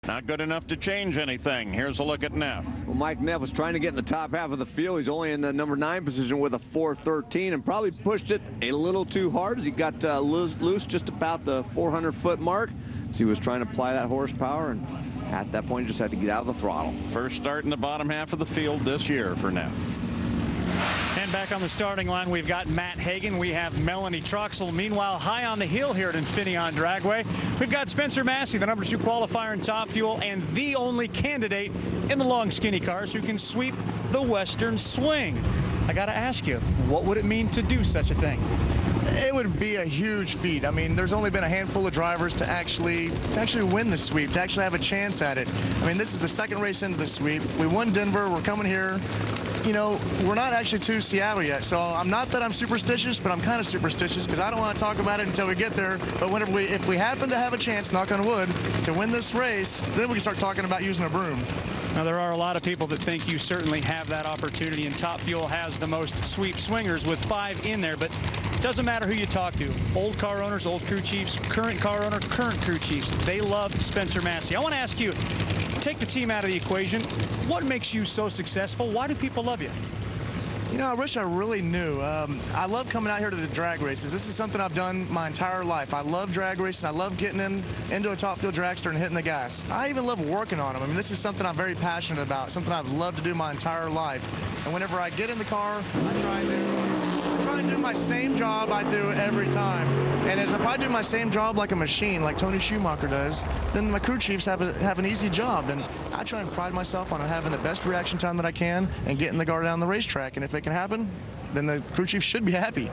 Not good enough to change anything. Here's a look at Neff. Well, Mike Neff was trying to get in the top half of the field. He's only in the number 9 position with a 4:13 and probably pushed it a little too hard as he got loose just about the 400-foot mark. So he was trying to apply that horsepower, and at that point he just had to get out of the throttle. First start in the bottom half of the field this year for Neff. And back on the starting line, we've got Matt Hagan. We have Melanie Troxel. Meanwhile, high on the hill here at Infineon Dragway, we've got Spencer Massey, the number 2 qualifier in Top Fuel, and the only candidate in the long skinny cars who can sweep the Western Swing. I got to ask you, what would it mean to do such a thing? It would be a huge feat. I mean, there's only been a handful of drivers to actually win the sweep, to actually have a chance at it. I mean, this is the second race into the sweep. We won Denver. We're coming here. You know, we're not actually to Seattle yet, so I'm not that I'm superstitious, but I'm kind of superstitious because I don't want to talk about it until we get there. But if we happen to have a chance, knock on wood, to win this race, then we can start talking about using a broom. Now, there are a lot of people that think you certainly have that opportunity, and Top Fuel has the most sweep swingers with 5 in there, but it doesn't matter who you talk to. Old car owners, old crew chiefs, current car owner, current crew chiefs, they love Spencer Massey. I want to ask you, take the team out of the equation. What makes you so successful? Why do people love you? You know, I wish I really knew. I love coming out here to the drag races. This is something I've done my entire life. I love drag racing. I love getting into a top fuel dragster and hitting the gas. I even love working on them. I mean, this is something I'm very passionate about, something I've loved to do my entire life. And whenever I get in the car, I try and do my same job I do every time. And if I do my same job like a machine, like Tony Schumacher does, then my crew chiefs have an easy job. And I try and pride myself on having the best reaction time that I can and getting the car down the racetrack. And if it can happen, then the crew chief should be happy.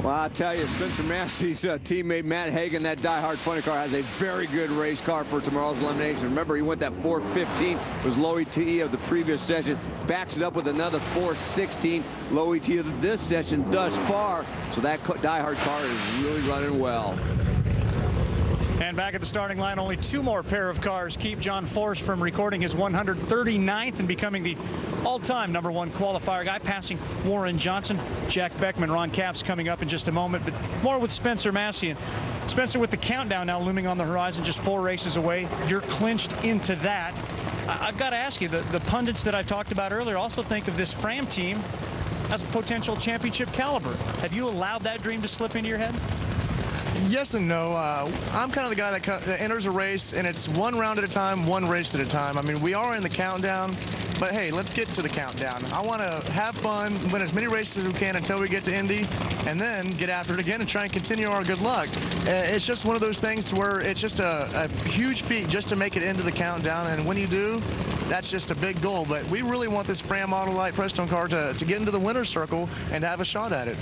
Well, I tell you, Spencer Massey's teammate Matt Hagan, that diehard funny car, has a very good race car for tomorrow's elimination. Remember, he went that 4:15, was low ET of the previous session, backs it up with another 4:16, low ET of this session thus far. So that diehard car is really running well. And back at the starting line, only 2 more pair of cars keep John Force from recording his 139th and becoming the all-time number 1 qualifier guy, passing Warren Johnson. Jack Beckman, Ron Capps coming up in just a moment, but more with Spencer Massey. And Spencer, with the countdown now looming on the horizon, just 4 races away, you're clinched into that. I've got to ask you, the pundits that I talked about earlier also think of this Fram team as a potential championship caliber. Have you allowed that dream to slip into your head? Yes and no. I'm kind of the guy that enters a race, and it's 1 round at a time, 1 race at a time. I mean, we are in the countdown, but hey, let's get to the countdown. I want to have fun, win as many races as we can until we get to Indy, and then get after it again and try and continue our good luck. It's just one of those things where it's just a huge feat just to make it into the countdown, and when you do, that's just a big goal. But we really want this Fram Autolite Prestone car to get into the winner's circle and have a shot at it.